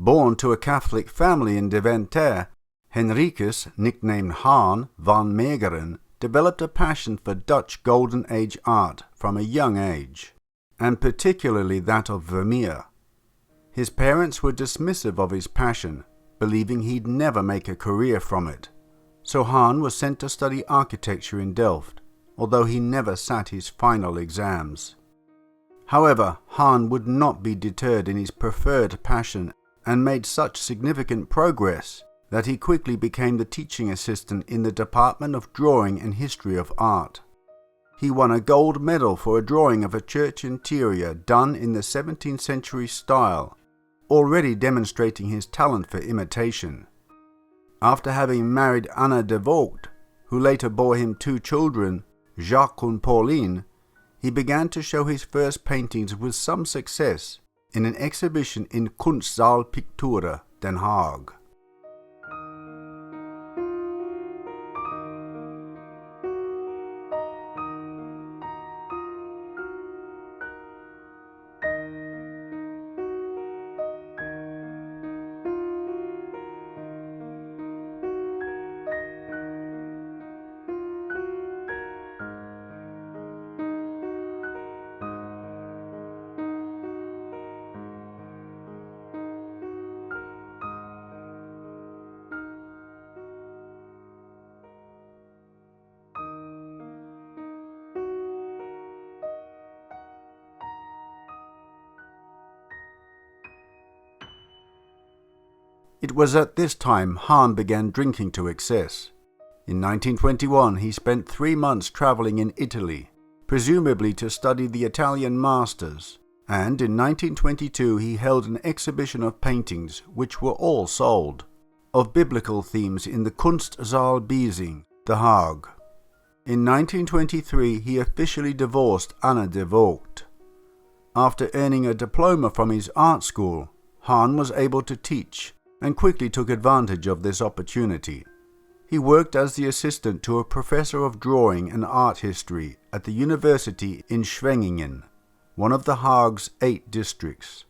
Born to a Catholic family in Deventer, Henricus, nicknamed Han van Meegeren, developed a passion for Dutch Golden Age art from a young age, and particularly that of Vermeer. His parents were dismissive of his passion, believing he'd never make a career from it, so Han was sent to study architecture in Delft, although he never sat his final exams. However, Han would not be deterred in his preferred passion and made such significant progress that he quickly became the teaching assistant in the Department of Drawing and History of Art. He won a gold medal for a drawing of a church interior done in the 17th century style, already demonstrating his talent for imitation. After having married Anna de Vogt, who later bore him 2 children, Jacques and Pauline, he began to show his first paintings with some success in an exhibition in Kunstzaal Pictura, Den Haag. It was at this time Han began drinking to excess. In 1921 he spent 3 months travelling in Italy, presumably to study the Italian masters, and in 1922 he held an exhibition of paintings, which were all sold, of biblical themes in the Kunstzaal Biesing, The Hague. In 1923 he officially divorced Anna de Vogt. After earning a diploma from his art school, Han was able to teach, and quickly took advantage of this opportunity. He worked as the assistant to a professor of drawing and art history at the university in Schwenningen, one of The Hague's 8 districts.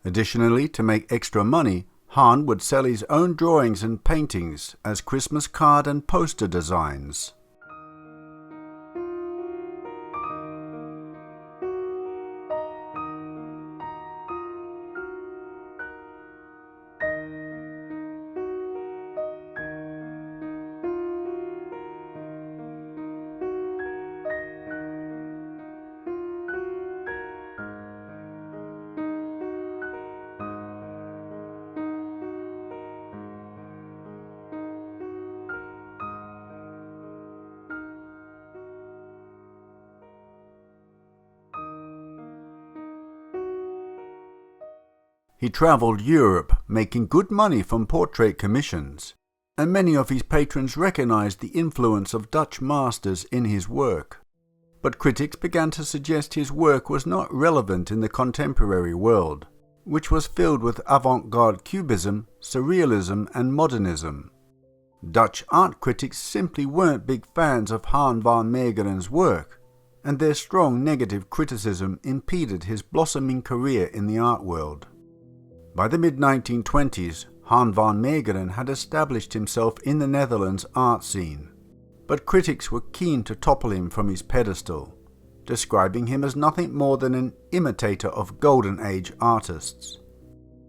Additionally, to make extra money, Han would sell his own drawings and paintings as Christmas card and poster designs. He travelled Europe, making good money from portrait commissions, and many of his patrons recognized the influence of Dutch masters in his work. But critics began to suggest his work was not relevant in the contemporary world, which was filled with avant-garde Cubism, Surrealism and Modernism. Dutch art critics simply weren't big fans of Han van Meegeren's work, and their strong negative criticism impeded his blossoming career in the art world. By the mid-1920s, Han van Meegeren had established himself in the Netherlands art scene, but critics were keen to topple him from his pedestal, describing him as nothing more than an imitator of Golden Age artists.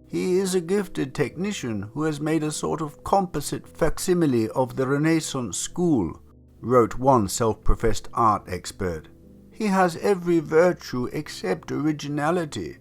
"He is a gifted technician who has made a sort of composite facsimile of the Renaissance school," wrote one self-professed art expert. "He has every virtue except originality."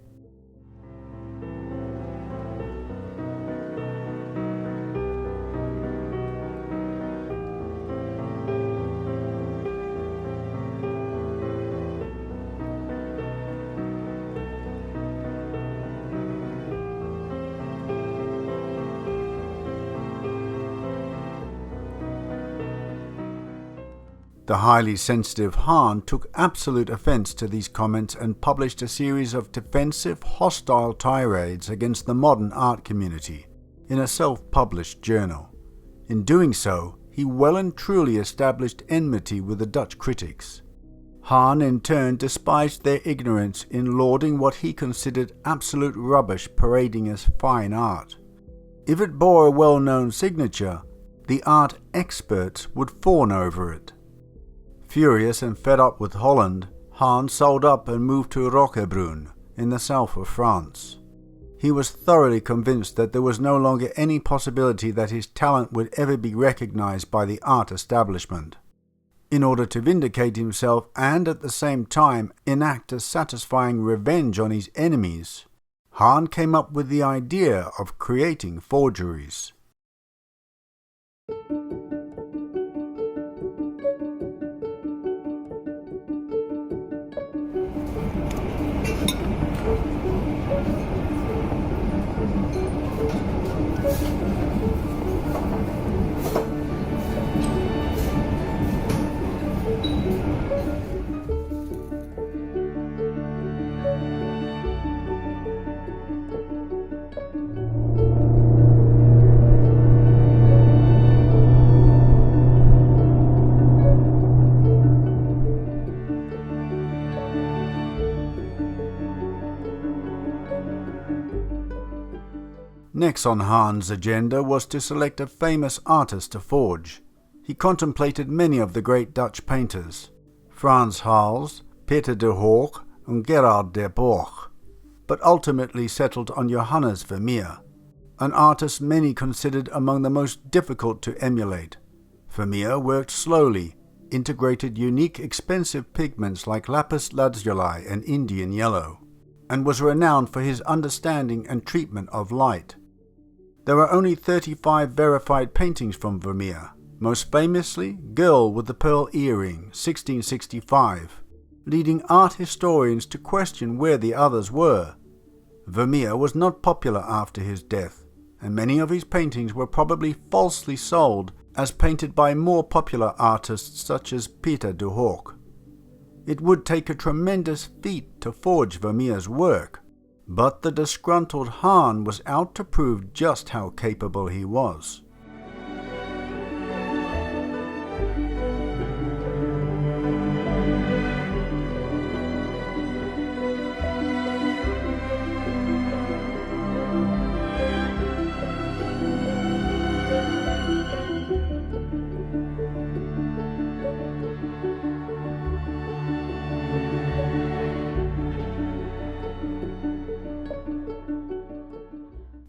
The highly sensitive Han took absolute offence to these comments and published a series of defensive, hostile tirades against the modern art community in a self-published journal. In doing so, he well and truly established enmity with the Dutch critics. Hahn in turn despised their ignorance in lauding what he considered absolute rubbish parading as fine art. If it bore a well-known signature, the art experts would fawn over it. Furious and fed up with Holland, Hahn sold up and moved to Roquebrune in the south of France. He was thoroughly convinced that there was no longer any possibility that his talent would ever be recognized by the art establishment. In order to vindicate himself and at the same time enact a satisfying revenge on his enemies, Hahn came up with the idea of creating forgeries. Next on Hahn's agenda was to select a famous artist to forge. He contemplated many of the great Dutch painters, Frans Hals, Peter de Hoogh and Gerard de Borch, but ultimately settled on Johannes Vermeer, an artist many considered among the most difficult to emulate. Vermeer worked slowly, integrated unique expensive pigments like lapis lazuli and Indian yellow, and was renowned for his understanding and treatment of light. There are only 35 verified paintings from Vermeer, most famously Girl with the Pearl Earring, 1665, leading art historians to question where the others were. Vermeer was not popular after his death, and many of his paintings were probably falsely sold as painted by more popular artists such as Peter de Hoogh. It would take a tremendous feat to forge Vermeer's work, but the disgruntled Hahn was out to prove just how capable he was.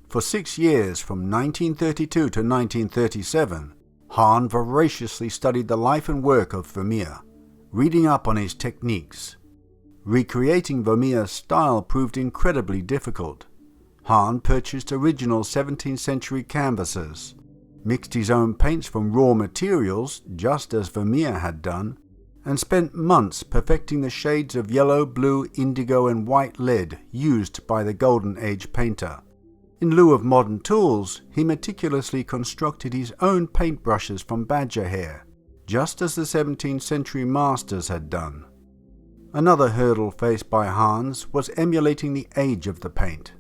For 6 years, from 1932 to 1937, Hahn voraciously studied the life and work of Vermeer, reading up on his techniques. Recreating Vermeer's style proved incredibly difficult. Hahn purchased original 17th century canvases, mixed his own paints from raw materials, just as Vermeer had done, and spent months perfecting the shades of yellow, blue, indigo and white lead used by the Golden Age painter. In lieu of modern tools, he meticulously constructed his own paintbrushes from badger hair, just as the 17th century masters had done. Another hurdle faced by Hahn's was emulating the age of the paint.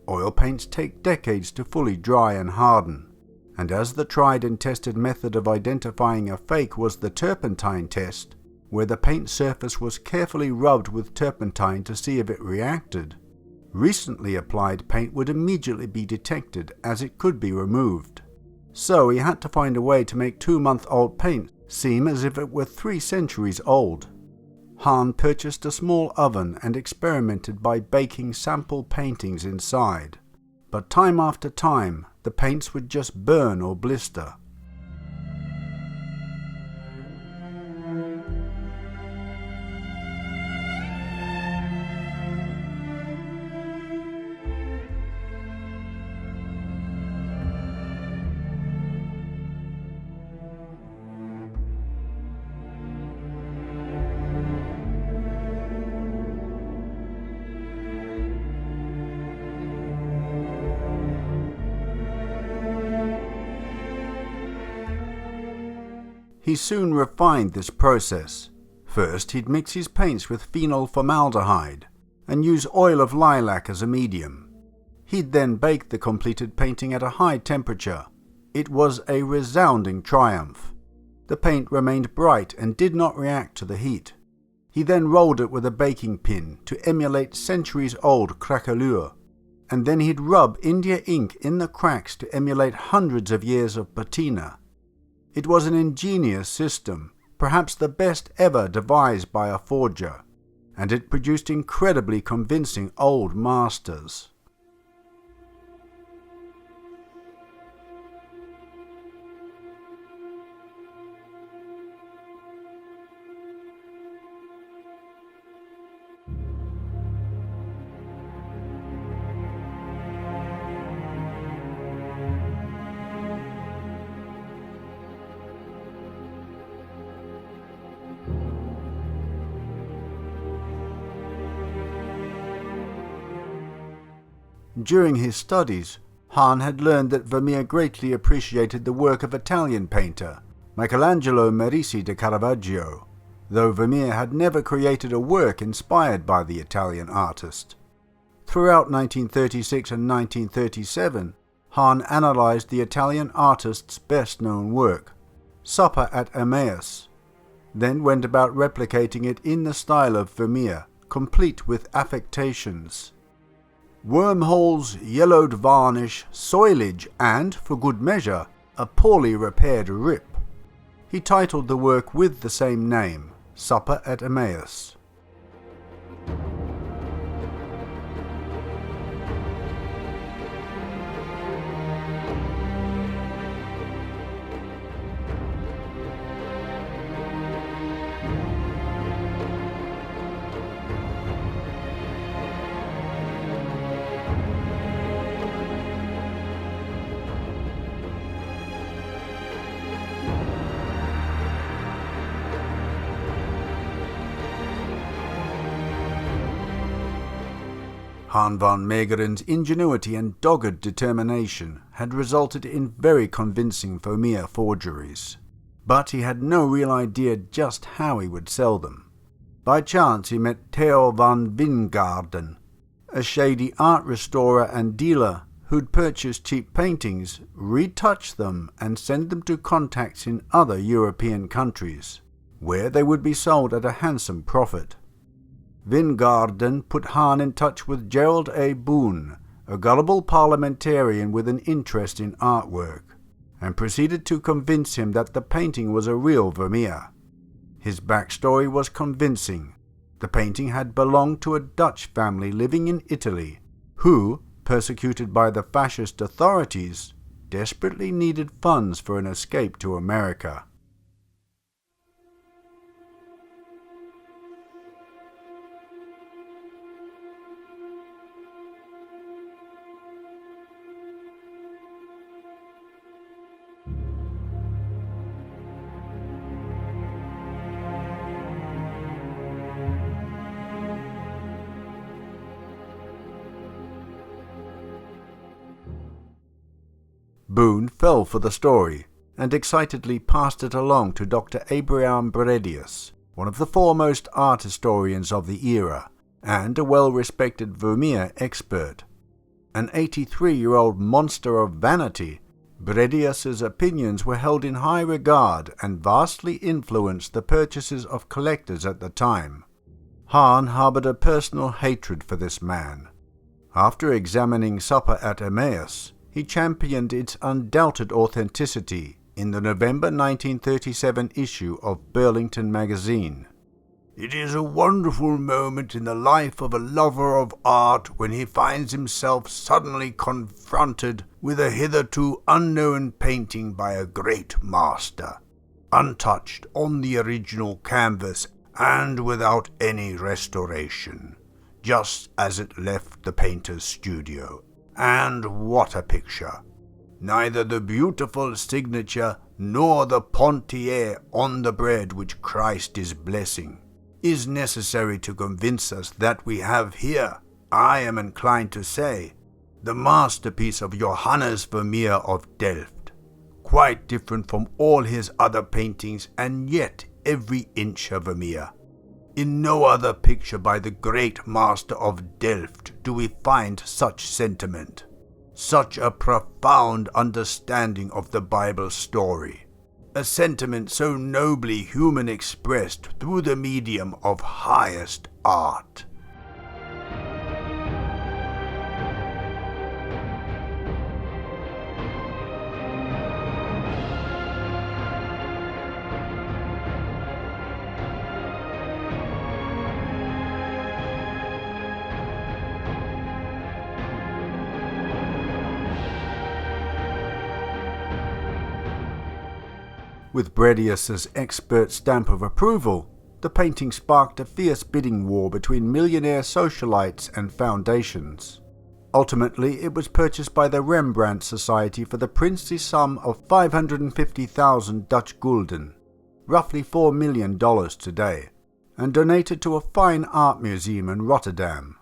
Oil paints take decades to fully dry and harden, and as the tried and tested method of identifying a fake was the turpentine test, where the paint surface was carefully rubbed with turpentine to see if it reacted, recently applied paint would immediately be detected as it could be removed. So he had to find a way to make 2-month-old paint seem as if it were 3 centuries old. Hahn purchased a small oven and experimented by baking sample paintings inside, but time after time the paints would just burn or blister. He soon refined this process. First, he'd mix his paints with phenol formaldehyde and use oil of lilac as a medium. He'd then bake the completed painting at a high temperature. It was a resounding triumph. The paint remained bright and did not react to the heat. He then rolled it with a baking pin to emulate centuries-old craquelure, and then he'd rub India ink in the cracks to emulate hundreds of years of patina. It was an ingenious system, perhaps the best ever devised by a forger, and it produced incredibly convincing old masters. During his studies, Hahn had learned that Vermeer greatly appreciated the work of Italian painter Michelangelo Merisi de Caravaggio, though Vermeer had never created a work inspired by the Italian artist. Throughout 1936 and 1937, Hahn analysed the Italian artist's best-known work, Supper at Emmaus, then went about replicating it in the style of Vermeer, complete with affectations. Wormholes, yellowed varnish, soilage and, for good measure, a poorly repaired rip. He titled the work with the same name, Supper at Emmaus. Hermann van Meegeren's ingenuity and dogged determination had resulted in very convincing Vermeer forgeries, but he had no real idea just how he would sell them. By chance he met Theo van Wijngaarden, a shady art restorer and dealer who'd purchase cheap paintings, retouch them and send them to contacts in other European countries, where they would be sold at a handsome profit. Wijngaarden put Hahn in touch with Gerald A. Boone, a gullible parliamentarian with an interest in artwork, and proceeded to convince him that the painting was a real Vermeer. His backstory was convincing. The painting had belonged to a Dutch family living in Italy, who, persecuted by the fascist authorities, desperately needed funds for an escape to America. Boone fell for the story and excitedly passed it along to Dr. Abraham Bredius, one of the foremost art historians of the era and a well-respected Vermeer expert. An 83-year-old monster of vanity, Bredius's opinions were held in high regard and vastly influenced the purchases of collectors at the time. Hahn harbored a personal hatred for this man. After examining Supper at Emmaus, he championed its undoubted authenticity in the November 1937 issue of Burlington magazine. "It is a wonderful moment in the life of a lover of art when he finds himself suddenly confronted with a hitherto unknown painting by a great master, untouched on the original canvas and without any restoration, just as it left the painter's studio. And what a picture! Neither the beautiful signature nor the pontier on the bread which Christ is blessing is necessary to convince us that we have here, I am inclined to say, the masterpiece of Johannes Vermeer of Delft, quite different from all his other paintings and yet every inch a Vermeer. In no other picture by the great master of Delft do we find such sentiment, such a profound understanding of the Bible story, a sentiment so nobly human expressed through the medium of highest art. With Bredius's expert stamp of approval, the painting sparked a fierce bidding war between millionaire socialites and foundations. Ultimately, it was purchased by the Rembrandt Society for the princely sum of 550,000 Dutch gulden, roughly $4 million today, and donated to a fine art museum in Rotterdam.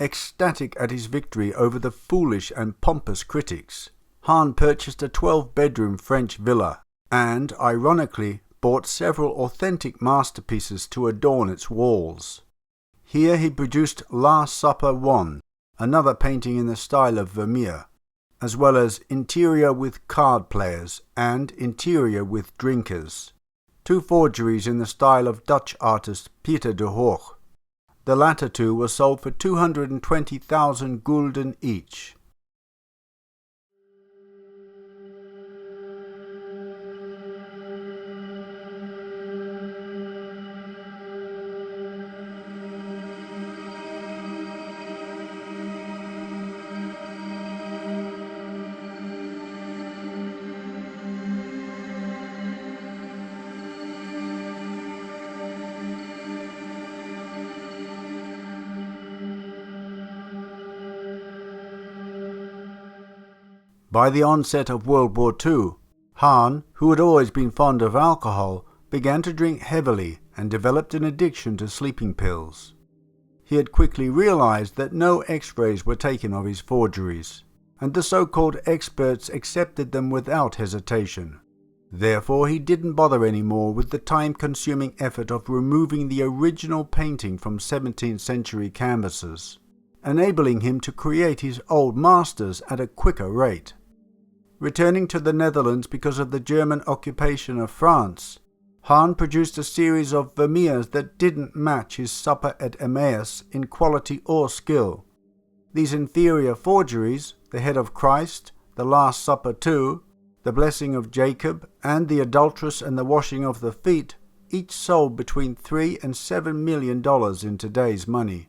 Ecstatic at his victory over the foolish and pompous critics, Hahn purchased a 12-bedroom French villa and, ironically, bought several authentic masterpieces to adorn its walls. Here he produced Last Supper I, another painting in the style of Vermeer, as well as Interior with Card Players and Interior with Drinkers, two forgeries in the style of Dutch artist Pieter de Hoogh. The latter two were sold for 220,000 gulden each. By the onset of World War II, Hahn, who had always been fond of alcohol, began to drink heavily and developed an addiction to sleeping pills. He had quickly realized that no X-rays were taken of his forgeries, and the so-called experts accepted them without hesitation. Therefore, he didn't bother anymore with the time-consuming effort of removing the original painting from 17th century canvases, enabling him to create his old masters at a quicker rate. Returning to the Netherlands because of the German occupation of France, Hahn produced a series of Vermeers that didn't match his Supper at Emmaus in quality or skill. These inferior forgeries, the Head of Christ, the Last Supper II, the Blessing of Jacob, and the Adulteress and the Washing of the Feet, each sold between $3 and $7 million in today's money.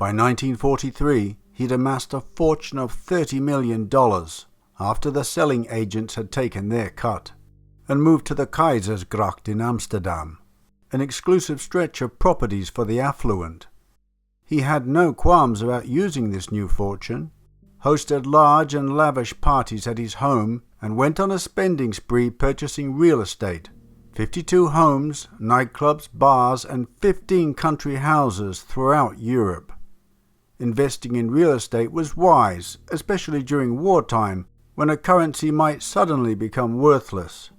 By 1943, he'd amassed a fortune of $30 million after the selling agents had taken their cut, and moved to the Keizersgracht in Amsterdam, an exclusive stretch of properties for the affluent. He had no qualms about using this new fortune, hosted large and lavish parties at his home, and went on a spending spree purchasing real estate, 52 homes, nightclubs, bars, and 15 country houses throughout Europe. Investing in real estate was wise, especially during wartime, when a currency might suddenly become worthless.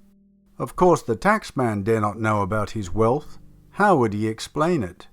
Of course, the taxman dare not know about his wealth. How would he explain it?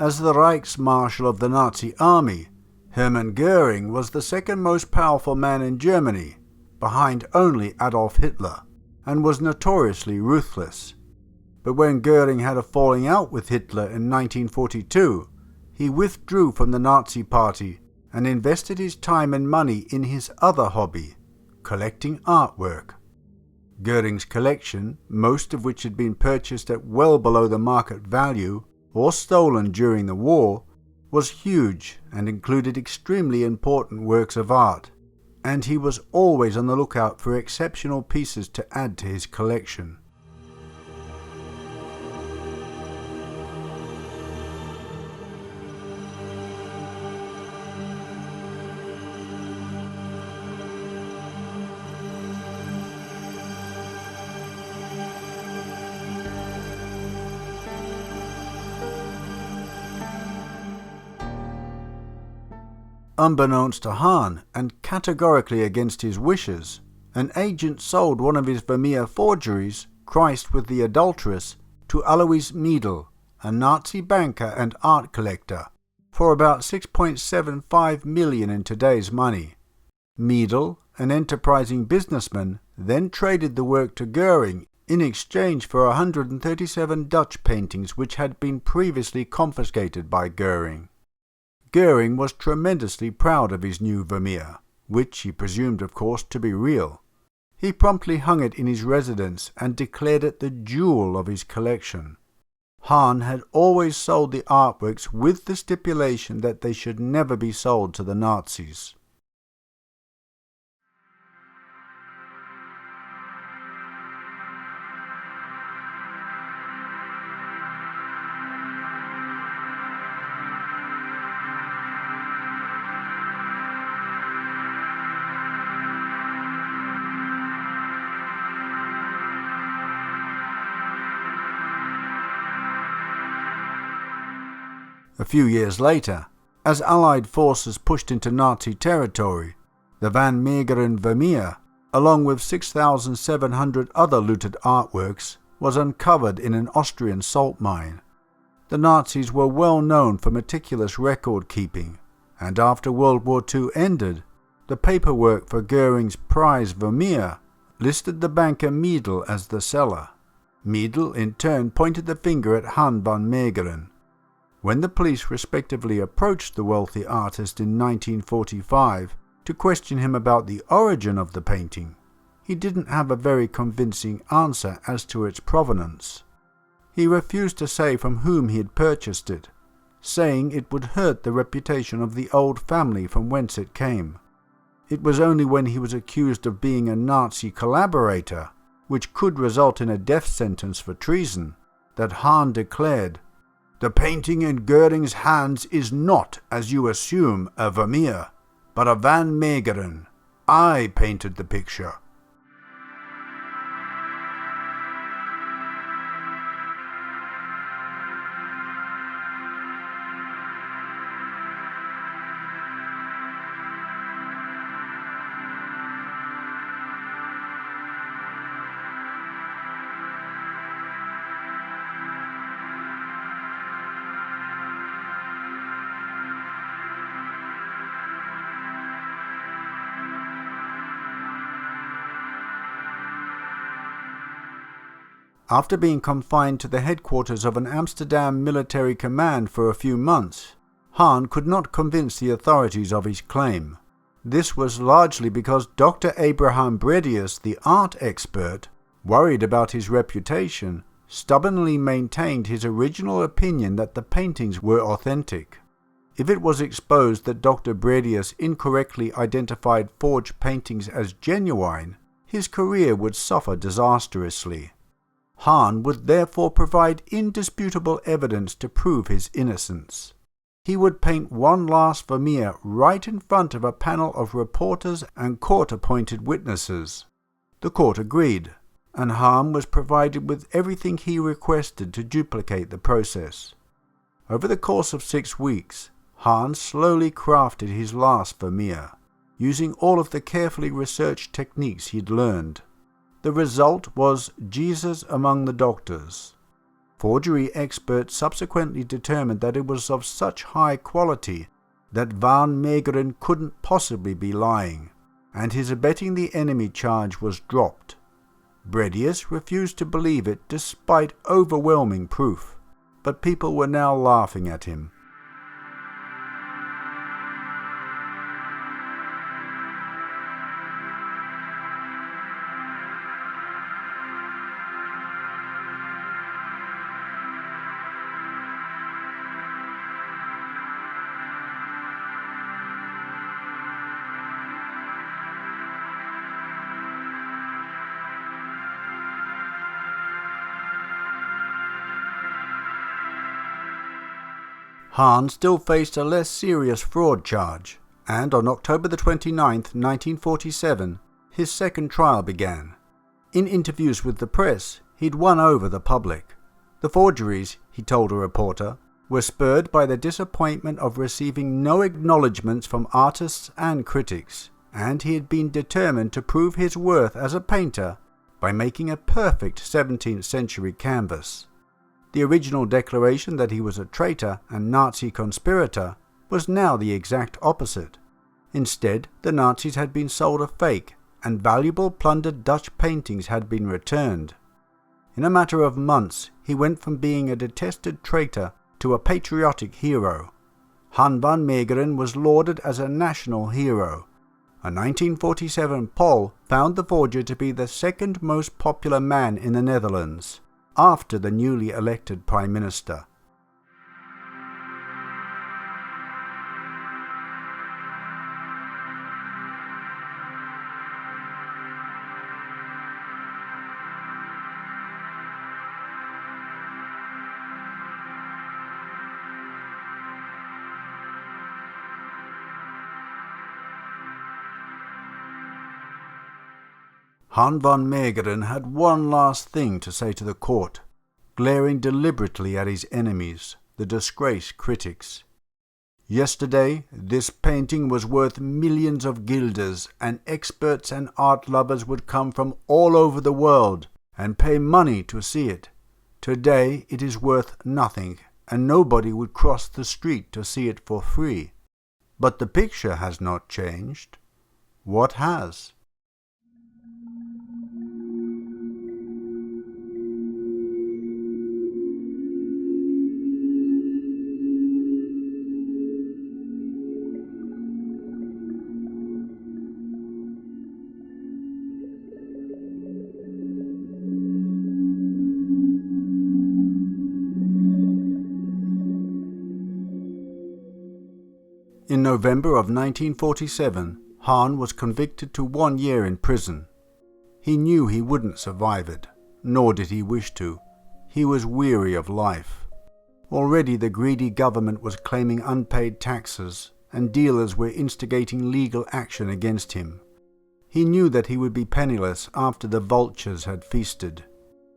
As the Reichsmarshal of the Nazi army, Hermann Goering was the second most powerful man in Germany, behind only Adolf Hitler, and was notoriously ruthless. But when Goering had a falling out with Hitler in 1942, he withdrew from the Nazi Party and invested his time and money in his other hobby, collecting artwork. Goering's collection, most of which had been purchased at well below the market value or stolen during the war, was huge and included extremely important works of art, and he was always on the lookout for exceptional pieces to add to his collection. Unbeknownst to Hahn, and categorically against his wishes, an agent sold one of his Vermeer forgeries, Christ with the Adulteress, to Alois Meedel, a Nazi banker and art collector, for about 6.75 million in today's money. Meedel, an enterprising businessman, then traded the work to Goering in exchange for 137 Dutch paintings which had been previously confiscated by Goering. Goering was tremendously proud of his new Vermeer, which he presumed of course to be real. He promptly hung it in his residence and declared it the jewel of his collection. Hahn had always sold the artworks with the stipulation that they should never be sold to the Nazis. A few years later, as Allied forces pushed into Nazi territory, the Van Meegeren Vermeer, along with 6,700 other looted artworks, was uncovered in an Austrian salt mine. The Nazis were well known for meticulous record keeping, and after World War II ended, the paperwork for Goering's prize Vermeer listed the banker Meedel as the seller. Meedel in turn pointed the finger at Hahn van Meegeren. When the police respectively approached the wealthy artist in 1945 to question him about the origin of the painting, he didn't have a very convincing answer as to its provenance. He refused to say from whom he had purchased it, saying it would hurt the reputation of the old family from whence it came. It was only when he was accused of being a Nazi collaborator, which could result in a death sentence for treason, that Hahn declared, "The painting in Goering's hands is not, as you assume, a Vermeer, but a Van Meegeren. I painted the picture." After being confined to the headquarters of an Amsterdam military command for a few months, Hahn could not convince the authorities of his claim. This was largely because Dr. Abraham Bredius, the art expert, worried about his reputation, stubbornly maintained his original opinion that the paintings were authentic. If it was exposed that Dr. Bredius incorrectly identified forged paintings as genuine, his career would suffer disastrously. Hahn would therefore provide indisputable evidence to prove his innocence. He would paint one last Vermeer right in front of a panel of reporters and court-appointed witnesses. The court agreed, and Hahn was provided with everything he requested to duplicate the process. Over the course of 6 weeks, Hahn slowly crafted his last Vermeer, using all of the carefully researched techniques he'd learned. The result was Jesus Among the Doctors. Forgery experts subsequently determined that it was of such high quality that Van Meegeren couldn't possibly be lying, and his abetting the enemy charge was dropped. Bredius refused to believe it despite overwhelming proof, but people were now laughing at him. Hahn still faced a less serious fraud charge, and on October the 29th, 1947, his second trial began. In interviews with the press, he'd won over the public. The forgeries, he told a reporter, were spurred by the disappointment of receiving no acknowledgments from artists and critics, and he had been determined to prove his worth as a painter by making a perfect 17th century canvas. The original declaration that he was a traitor and Nazi conspirator was now the exact opposite. Instead, the Nazis had been sold a fake, and valuable plundered Dutch paintings had been returned. In a matter of months, he went from being a detested traitor to a patriotic hero. Han van Meegeren was lauded as a national hero. A 1947 poll found the forger to be the second most popular man in the Netherlands, after the newly elected Prime Minister. Han van Meegeren had one last thing to say to the court, glaring deliberately at his enemies, the disgraced critics. Yesterday, this painting was worth millions of guilders, and experts and art lovers would come from all over the world and pay money to see it. Today it is worth nothing, and nobody would cross the street to see it for free. But the picture has not changed. What has? In November of 1947, Hahn was convicted to 1 year in prison. He knew he wouldn't survive it, nor did he wish to. He was weary of life. Already the greedy government was claiming unpaid taxes, and dealers were instigating legal action against him. He knew that he would be penniless after the vultures had feasted.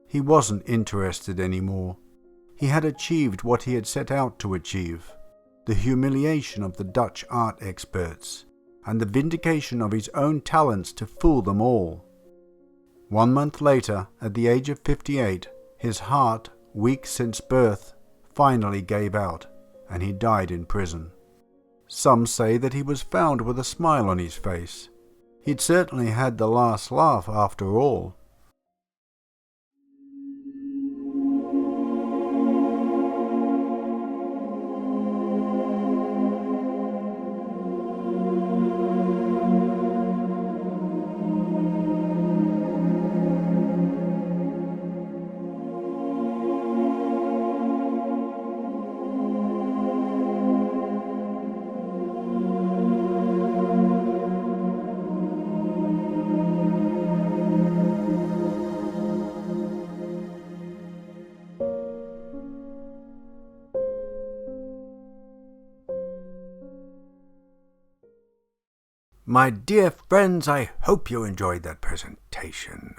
He wasn't interested anymore. He had achieved what he had set out to achieve. The humiliation of the Dutch art experts, and the vindication of his own talents to fool them all. 1 month later, at the age of 58, his heart, weak since birth, finally gave out, and he died in prison. Some say that he was found with a smile on his face. He'd certainly had the last laugh after all. My dear friends, I hope you enjoyed that presentation.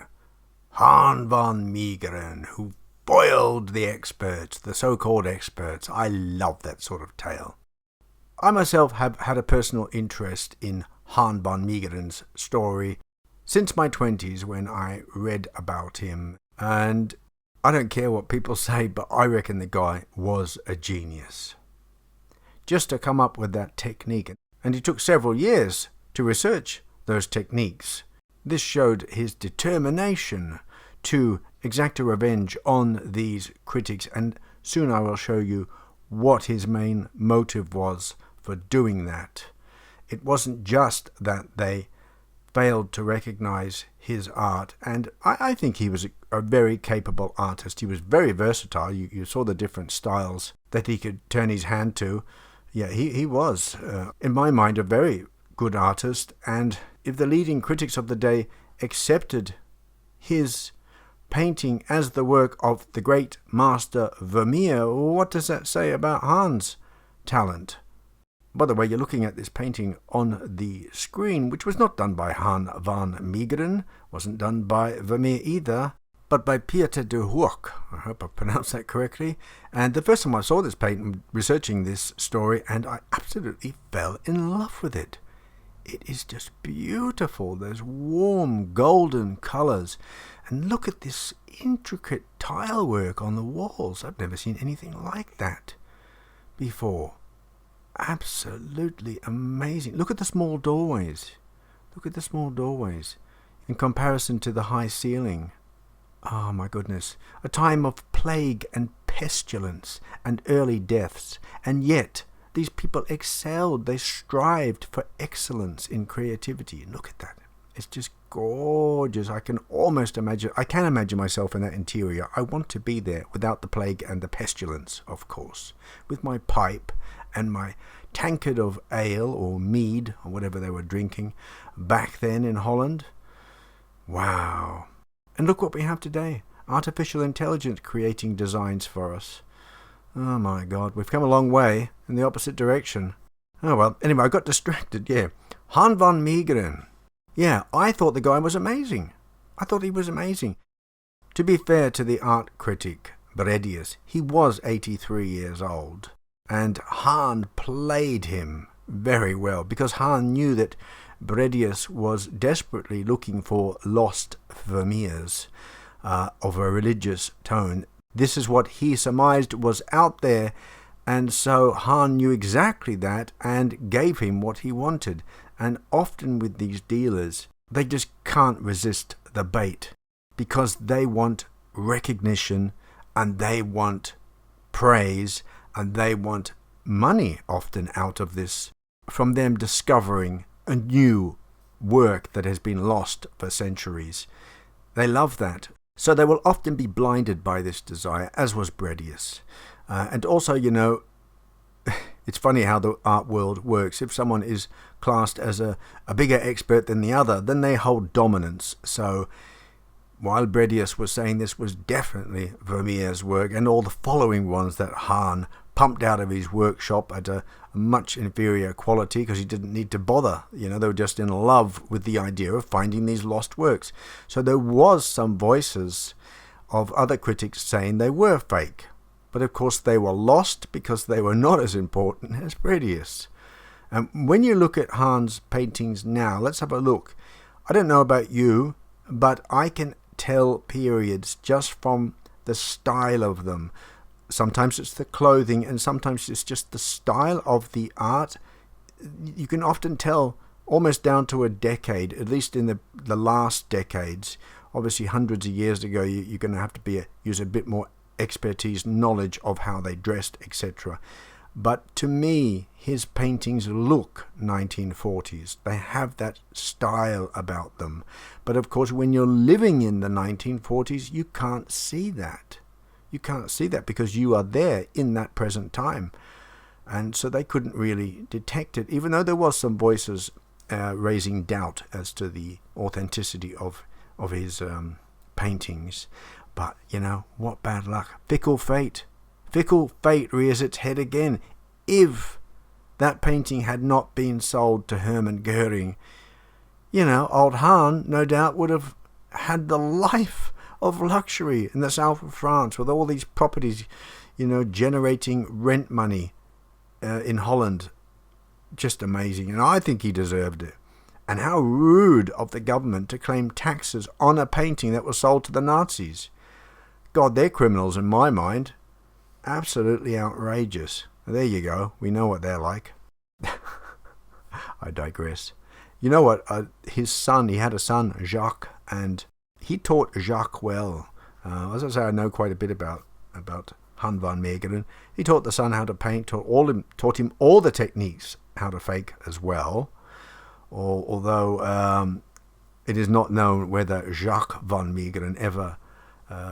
Han van Meegeren, who foiled the experts, the so-called experts. I love that sort of tale. I myself have had a personal interest in Han van Meegeren's story since my 20s when I read about him, and I don't care what people say, but I reckon the guy was a genius. Just to come up with that technique, and it took several years to research those techniques. This showed his determination to exact a revenge on these critics, and soon I will show you what his main motive was for doing that. It wasn't just that they failed to recognize his art, and I think he was a very capable artist. He was very versatile. You saw the different styles that he could turn his hand to. Yeah, he was, in my mind, a very good artist, and if the leading critics of the day accepted his painting as the work of the great master Vermeer, what does that say about Hahn's talent. By the way, you're looking at this painting on the screen, which was not done by Hermann van Meegeren, wasn't done by Vermeer either, but by Pieter de Hoek. I hope I pronounced that correctly. And the first time I saw this painting, researching this story, and I absolutely fell in love with it. It is just beautiful. There's warm golden colours. And look at this intricate tile work on the walls. I've never seen anything like that before. Absolutely amazing. Look at the small doorways. Look at the small doorways in comparison to the high ceiling. Oh my goodness. A time of plague and pestilence and early deaths. And yet these people excelled. They strived for excellence in creativity. Look at that. It's just gorgeous. I can imagine myself in that interior. I want to be there without the plague and the pestilence, of course, with my pipe and my tankard of ale or mead or whatever they were drinking back then in Holland. Wow. And look what we have today. Artificial intelligence creating designs for us. Oh my God, we've come a long way in the opposite direction. Oh well, anyway, I got distracted, yeah. Hermann van Meegeren. Yeah, I thought the guy was amazing. I thought he was amazing. To be fair to the art critic, Bredius, he was 83 years old. And Hahn played him very well, because Hahn knew that Bredius was desperately looking for lost Vermeers of a religious tone. This is what he surmised was out there, and so Hahn knew exactly that and gave him what he wanted. And often with these dealers, they just can't resist the bait, because they want recognition and they want praise and they want money often out of this, from them discovering a new work that has been lost for centuries. They love that. So they will often be blinded by this desire, as was Bredius. And also, it's funny how the art world works. If someone is classed as a bigger expert than the other, then they hold dominance. So while Bredius was saying this was definitely Vermeer's work, and all the following ones that Hahn pumped out of his workshop at a much inferior quality, because he didn't need to bother. They were just in love with the idea of finding these lost works. So there was some voices of other critics saying they were fake. But of course they were lost because they were not as important as Bredius. And when you look at Hahn's paintings now, let's have a look. I don't know about you, but I can tell periods just from the style of them. Sometimes it's the clothing, and sometimes it's just the style of the art. You can often tell almost down to a decade, at least in the last decades. Obviously hundreds of years ago, you're going to have to use a bit more expertise, knowledge of how they dressed, etc. But to me, his paintings look 1940s. They have that style about them. But of course, when you're living in the 1940s, you can't see that. You can't see that because you are there in that present time. And so they couldn't really detect it, even though there was some voices raising doubt as to the authenticity of his paintings. But, what bad luck. Fickle fate. Fickle fate rears its head again. If that painting had not been sold to Hermann Goering, old Hahn no doubt would have had the life of luxury in the south of France, with all these properties, generating rent money in Holland. Just amazing. And I think he deserved it. And how rude of the government to claim taxes on a painting that was sold to the Nazis. God, they're criminals in my mind. Absolutely outrageous. There you go. We know what they're like. I digress. You know what? His son, he had a son, Jacques, and he taught Jacques well. As I say, I know quite a bit about Hermann van Meegeren. He taught the son how to paint, taught him all the techniques how to fake as well. Although it is not known whether Jacques van Meegeren ever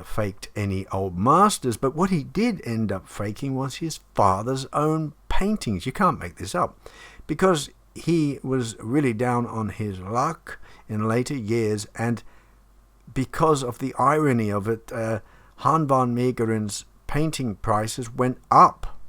faked any old masters, but what he did end up faking was his father's own paintings. You can't make this up, because he was really down on his luck in later years, and because of the irony of it, Hermann van Meegeren's painting prices went up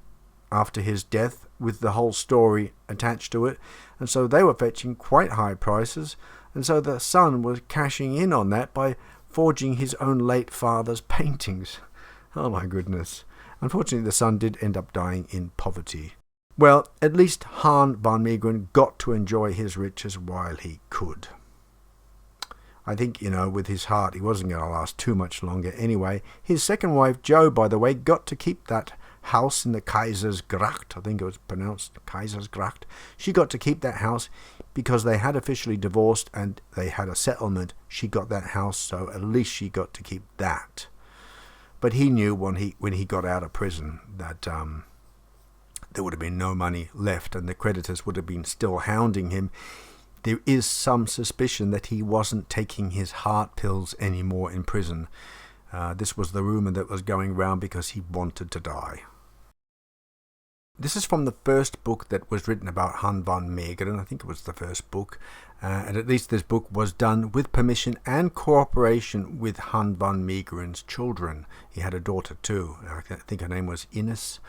after his death with the whole story attached to it, and so they were fetching quite high prices, and so the son was cashing in on that by forging his own late father's paintings. Oh my goodness. Unfortunately, the son did end up dying in poverty. Well, at least Hermann von Meegeren got to enjoy his riches while he could. I think, with his heart, he wasn't going to last too much longer anyway. His second wife, Jo, by the way, got to keep that house in the Kaisersgracht. I think it was pronounced Kaisersgracht. She got to keep that house because they had officially divorced and they had a settlement. She got that house, so at least she got to keep that. But he knew when he got out of prison that there would have been no money left and the creditors would have been still hounding him. There is some suspicion that he wasn't taking his heart pills anymore in prison. This was the rumor that was going around because he wanted to die. This is from the first book that was written about Hermann von Meegeren. I think it was the first book. And at least this book was done with permission and cooperation with Hermann von Meegeren's children. He had a daughter too. I think her name was Ines.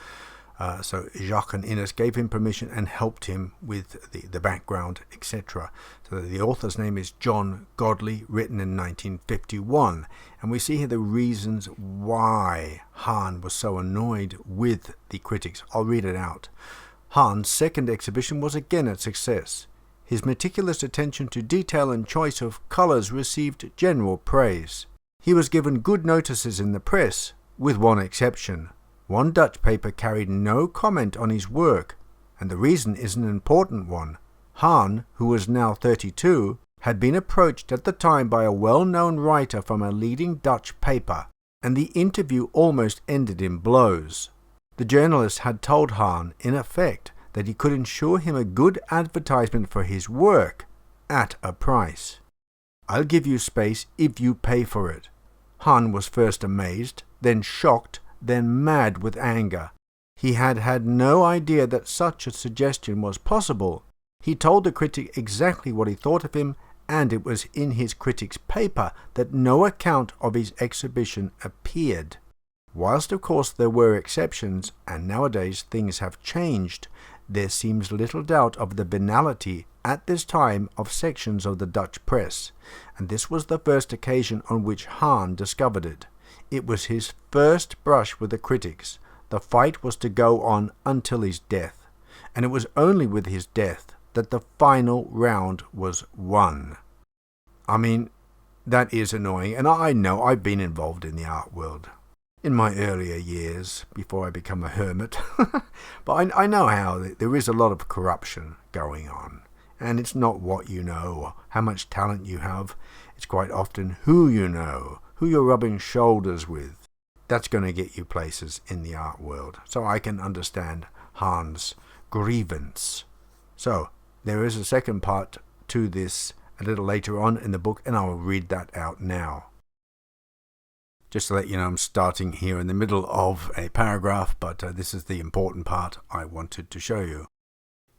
So Jacques and Ines gave him permission and helped him with the background, etc. So the author's name is John Godley, written in 1951. And we see here the reasons why Hahn was so annoyed with the critics. I'll read it out. Hahn's second exhibition was again a success. His meticulous attention to detail and choice of colours received general praise. He was given good notices in the press, with one exception. One Dutch paper carried no comment on his work, and the reason is an important one. Hahn, who was now 32, had been approached at the time by a well-known writer from a leading Dutch paper, and the interview almost ended in blows. The journalist had told Hahn, in effect, that he could ensure him a good advertisement for his work, at a price. "I'll give you space if you pay for it." Hahn was first amazed, then shocked, then mad with anger. He had had no idea that such a suggestion was possible. He told the critic exactly what he thought of him, and it was in his critic's paper that no account of his exhibition appeared. Whilst of course there were exceptions, and nowadays things have changed, there seems little doubt of the banality at this time of sections of the Dutch press, and this was the first occasion on which Hahn discovered it. It was his first brush with the critics. The fight was to go on until his death, and it was only with his death that the final round was won. I mean, that is annoying, and I know I've been involved in the art world in my earlier years before I become a hermit, but I know how there is a lot of corruption going on, and it's not what you know or how much talent you have. It's quite often who you know, who you're rubbing shoulders with. That's going to get you places in the art world. So I can understand Hahn's grievance. So there is a second part to this a little later on in the book, and I'll read that out now. Just to let you know, I'm starting here in the middle of a paragraph, but this is the important part I wanted to show you.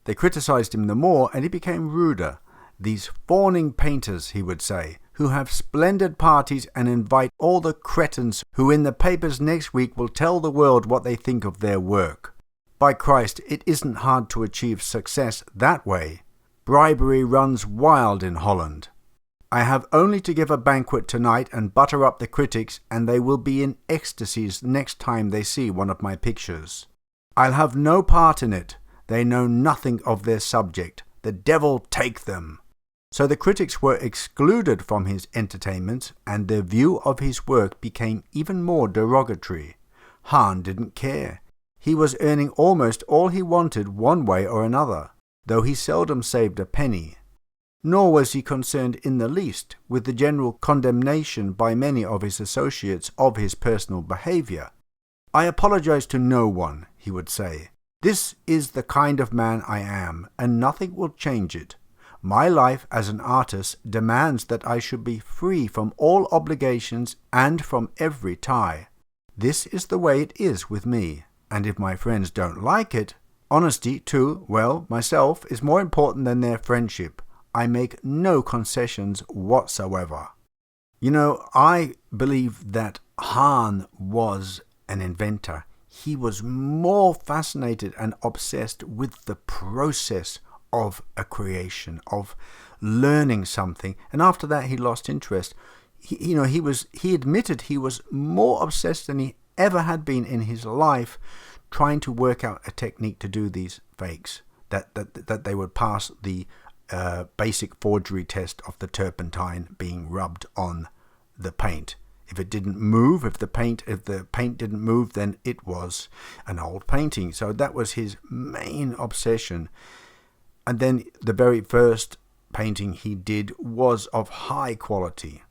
They criticized him the more, and he became ruder. "These fawning painters," he would say, "who have splendid parties and invite all the cretins who in the papers next week will tell the world what they think of their work. By Christ, it isn't hard to achieve success that way. Bribery runs wild in Holland. I have only to give a banquet tonight and butter up the critics, and they will be in ecstasies next time they see one of my pictures. I'll have no part in it. They know nothing of their subject. The devil take them." So the critics were excluded from his entertainments, and their view of his work became even more derogatory. Hahn didn't care. He was earning almost all he wanted one way or another, though he seldom saved a penny. Nor was he concerned in the least with the general condemnation by many of his associates of his personal behaviour. "I apologize to no one," he would say. "This is the kind of man I am, and nothing will change it. My life as an artist demands that I should be free from all obligations and from every tie. This is the way it is with me, and if my friends don't like it, honesty to, well, myself is more important than their friendship. I make no concessions whatsoever." You know, I believe that Hahn was an inventor. he was more fascinated and obsessed with the process of a creation, of learning something. And after that, he lost interest. He admitted he was more obsessed than he ever had been in his life, trying to work out a technique to do these fakes, that they would pass the basic forgery test of the turpentine being rubbed on the paint. If it didn't move, if the paint didn't move, then it was an old painting. So that was his main obsession. And then the very first painting he did was of high quality.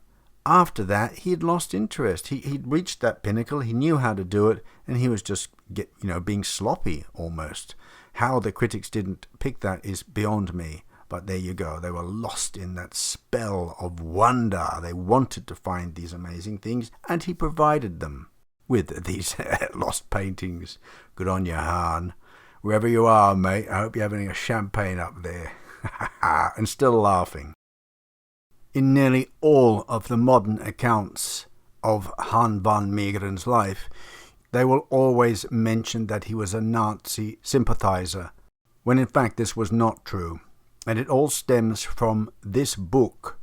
After that, he had lost interest. He'd reached that pinnacle. He knew how to do it, and he was just being sloppy almost. How the critics didn't pick that is beyond me. But there you go. They were lost in that spell of wonder. They wanted to find these amazing things, and he provided them with these lost paintings. Good on you, Hermann. Wherever you are, mate, I hope you're having a champagne up there. And still laughing. In nearly all of the modern accounts of Hermann von Meegeren's life, they will always mention that he was a Nazi sympathizer, when in fact this was not true. And it all stems from this book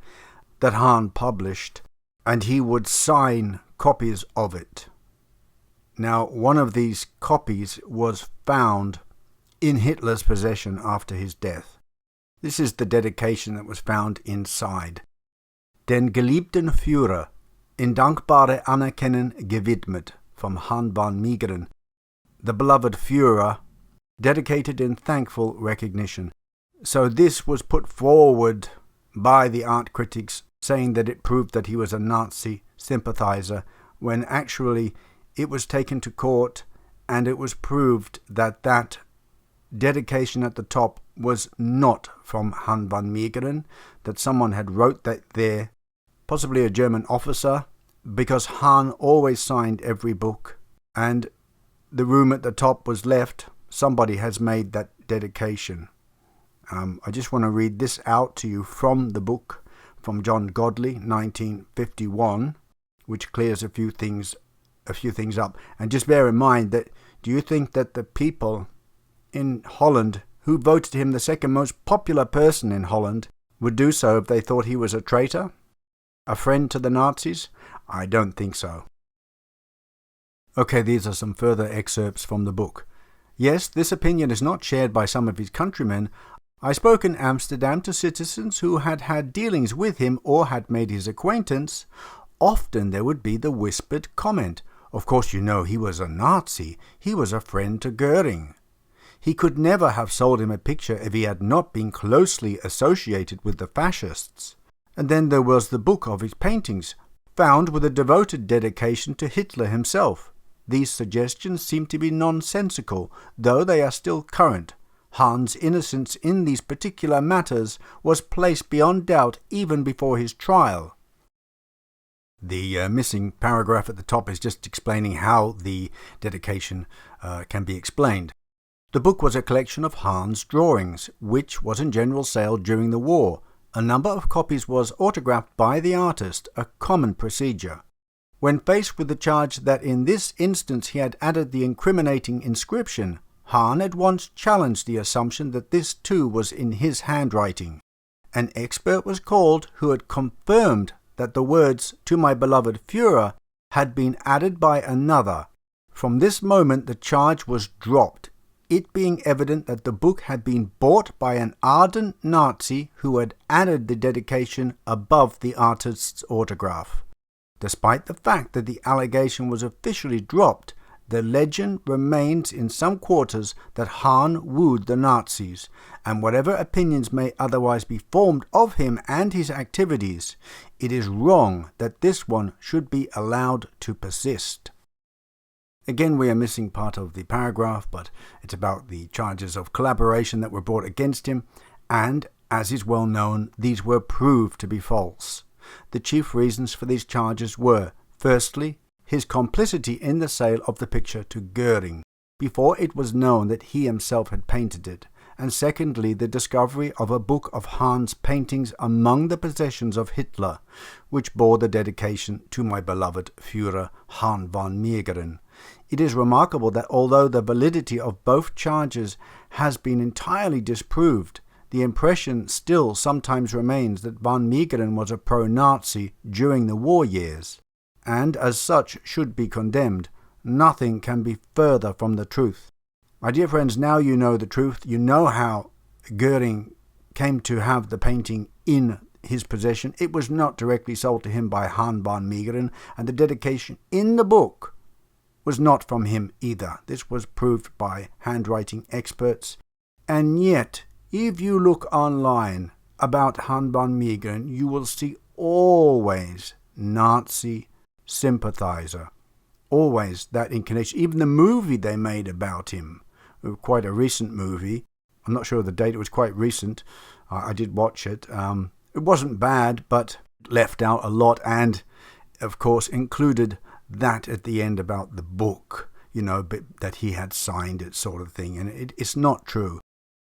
that Hermann published, and he would sign copies of it. Now, one of these copies was found in Hitler's possession after his death. This is the dedication that was found inside. Den geliebten Führer, in dankbare Anerkennen gewidmet, from Hermann von Meegeren. The beloved Führer, dedicated in thankful recognition. So this was put forward by the art critics, saying that it proved that he was a Nazi sympathizer, when actually it was taken to court and it was proved that that dedication at the top was not from Hermann von Meegeren, that someone had wrote that there, possibly a German officer, because Hermann always signed every book, and the room at the top was left. Somebody has made that dedication. I just want to read this out to you from the book, from John Godley, 1951, which clears a few things up. And just bear in mind that, do you think that the people in Holland who voted him the second most popular person in Holland would do so if they thought he was a traitor? A friend to the Nazis? I don't think so. Okay, these are some further excerpts from the book. Yes, this opinion is not shared by some of his countrymen. I spoke in Amsterdam to citizens who had had dealings with him or had made his acquaintance. Often there would be the whispered comment, "Of course you know he was a Nazi. He was a friend to Goering. He could never have sold him a picture if he had not been closely associated with the fascists." And then there was the book of his paintings, found with a devoted dedication to Hitler himself. These suggestions seem to be nonsensical, though they are still current. Hahn's innocence in these particular matters was placed beyond doubt even before his trial. The missing paragraph at the top is just explaining how the dedication can be explained. The book was a collection of Hahn's drawings, which was in general sale during the war. A number of copies was autographed by the artist, a common procedure. When faced with the charge that in this instance he had added the incriminating inscription, Hermann at once challenged the assumption that this too was in his handwriting. An expert was called who had confirmed that the words "to my beloved Führer" had been added by another. From this moment the charge was dropped, it being evident that the book had been bought by an ardent Nazi who had added the dedication above the artist's autograph. Despite the fact that the allegation was officially dropped, the legend remains in some quarters that Hermann wooed the Nazis, and whatever opinions may otherwise be formed of him and his activities, it is wrong that this one should be allowed to persist. Again, we are missing part of the paragraph, but it's about the charges of collaboration that were brought against him, and, as is well known, these were proved to be false. The chief reasons for these charges were, firstly, his complicity in the sale of the picture to Goering, before it was known that he himself had painted it, and secondly, the discovery of a book of Hahn's paintings among the possessions of Hitler, which bore the dedication "to my beloved Führer Hermann von Meegeren," It is remarkable that although the validity of both charges has been entirely disproved, the impression still sometimes remains that van Meegeren was a pro-Nazi during the war years, and as such should be condemned. Nothing can be further from the truth. My dear friends, now you know the truth. You know how Goering came to have the painting in his possession. It was not directly sold to him by Hermann van Meegeren, and the dedication in the book was not from him either. This was proved by handwriting experts. And yet, if you look online about Hermann van Meegeren, you will see always Nazi sympathizer. Always that inclination. Even the movie they made about him, quite a recent movie. I'm not sure of the date, it was quite recent. I did watch it. It wasn't bad, but left out a lot, and of course included that at the end about the book, that he had signed it, sort of thing, and it's not true.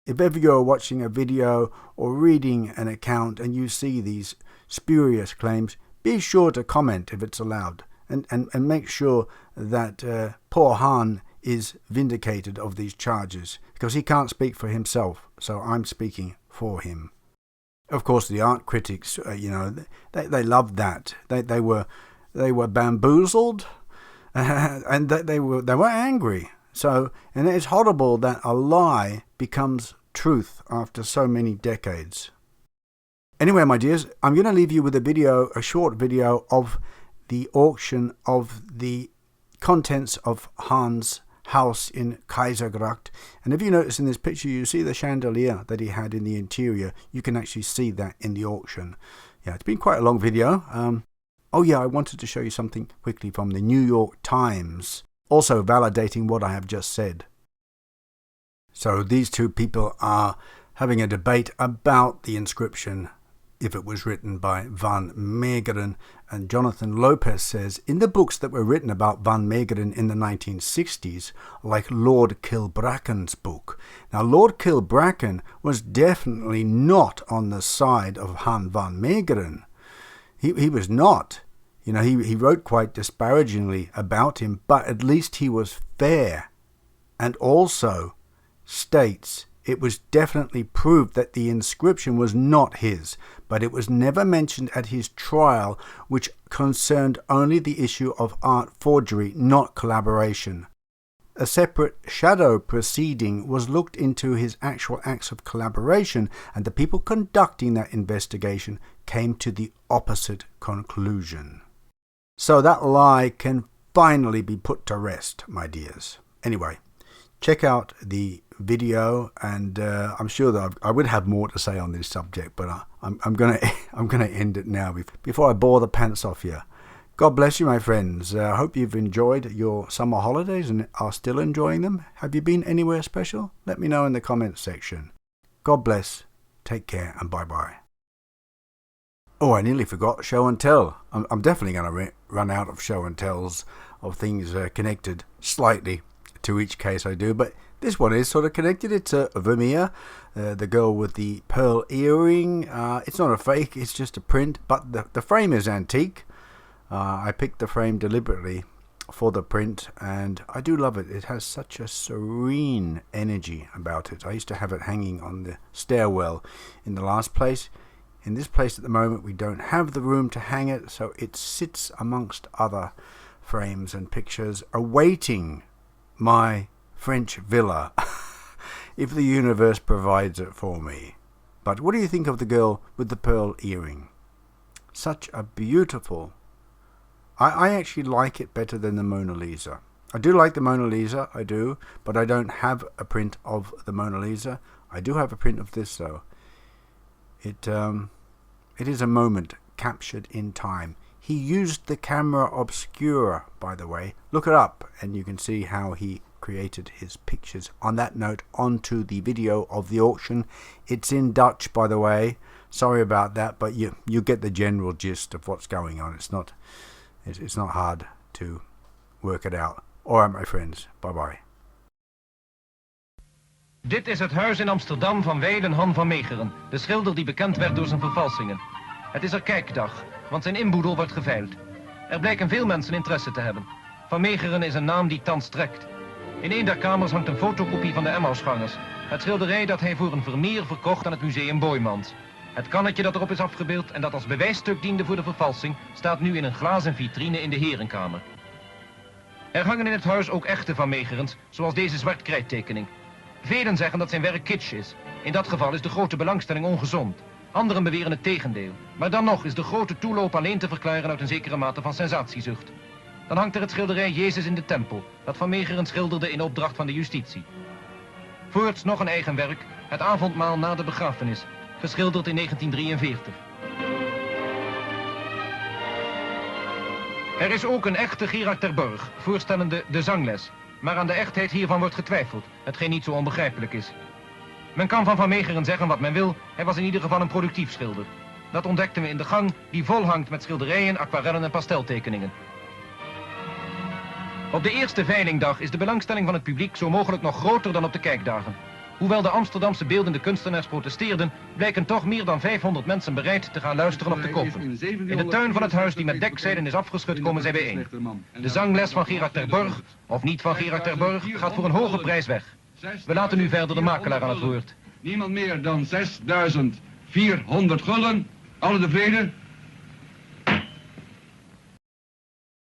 If ever you're watching a video or reading an account and you see these spurious claims, be sure to comment if it's allowed, and make sure that poor Han is vindicated of these charges, because he can't speak for himself, so I'm speaking for him. Of course, the art critics, they loved that. They were bamboozled, and they were angry. So, and it's horrible that a lie becomes truth after so many decades. Anyway, my dears, I'm going to leave you with a short video of the auction of the contents of Hans' house in Kaisergracht. And if you notice in this picture, you see the chandelier that he had in the interior. You can actually see that in the auction. Yeah, it's been quite a long video. Oh yeah, I wanted to show you something quickly from the New York Times, also validating what I have just said. So these two people are having a debate about the inscription, if it was written by van Meegeren, and Jonathan Lopez says, in the books that were written about van Meegeren in the 1960s, like Lord Kilbracken's book. Now, Lord Kilbracken was definitely not on the side of Han van Meegeren. He was not. He wrote quite disparagingly about him, but at least he was fair, and also states it was definitely proved that the inscription was not his, but it was never mentioned at his trial, which concerned only the issue of art forgery, not collaboration. A separate shadow proceeding was looked into his actual acts of collaboration, and the people conducting that investigation came to the opposite conclusion. So that lie can finally be put to rest, my dears. Anyway, check out the video, and I'm sure that I would have more to say on this subject, but I'm gonna end it now before I bore the pants off you. God bless you, my friends. I hope you've enjoyed your summer holidays and are still enjoying them. Have you been anywhere special? Let me know in the comments section. God bless. Take care, and bye bye. Oh, I nearly forgot show and tell. I'm definitely going to run out of show and tells of things connected slightly to each case I do, but this one is sort of connected. It's Vermeer, the girl with the pearl earring. It's not a fake, it's just a print, but the frame is antique. I picked the frame deliberately for the print, and I do love it. It has such a serene energy about it. I used to have it hanging on the stairwell in the last place. In this place at the moment, we don't have the room to hang it, so it sits amongst other frames and pictures, awaiting my French villa, if the universe provides it for me. But what do you think of the girl with the pearl earring? Such a beautiful... I actually like it better than the Mona Lisa. I do like the Mona Lisa, I do, but I don't have a print of the Mona Lisa. I do have a print of this, though. It is a moment captured in time. He used the camera obscura, by the way. Look it up, and you can see how he created his pictures. On that note, on to the video of the auction. It's in Dutch, by the way. Sorry about that, but you get the general gist of what's going on. It's not hard to work it out. All right, my friends. Bye-bye. Dit is het huis in Amsterdam van wijlen Han van Meegeren, de schilder die bekend werd door zijn vervalsingen. Het is er kijkdag, want zijn inboedel wordt geveild. Er blijken veel mensen interesse te hebben. Van Meegeren is een naam die thans trekt. In een der kamers hangt een fotokopie van de Emmausgangers. Het schilderij dat hij voor een Vermeer verkocht aan het museum Boijmans. Het kannetje dat erop is afgebeeld en dat als bewijsstuk diende voor de vervalsing, staat nu in een glazen vitrine in de herenkamer. Er hangen in het huis ook echte Van Meegerens, zoals deze zwart-krijttekening. Velen zeggen dat zijn werk kitsch is. In dat geval is de grote belangstelling ongezond. Anderen beweren het tegendeel. Maar dan nog is de grote toeloop alleen te verklaren uit een zekere mate van sensatiezucht. Dan hangt er het schilderij Jezus in de Tempel, dat Van Meegeren schilderde in opdracht van de justitie. Voorts nog een eigen werk, het avondmaal na de begrafenis, geschilderd in 1943. Er is ook een echte Gerard ter Burg, voorstellende de zangles. Maar aan de echtheid hiervan wordt getwijfeld, hetgeen niet zo onbegrijpelijk is. Men kan van Meegeren zeggen wat men wil, hij was in ieder geval een productief schilder. Dat ontdekten we in de gang, die vol hangt met schilderijen, aquarellen en pasteltekeningen. Op de eerste veilingdag is de belangstelling van het publiek zo mogelijk nog groter dan op de kijkdagen. Hoewel de Amsterdamse beeldende kunstenaars protesteerden, blijken toch meer dan 500 mensen bereid te gaan luisteren of te kopen. In de tuin van het huis die met dekzeilen is afgeschud komen zij bijeen. De zangles van Gerard ter Burg, of niet van Gerard ter Burg, gaat voor een hoge prijs weg. We laten nu verder de makelaar aan het woord. Niemand meer dan 6.400 gulden. Alle tevreden?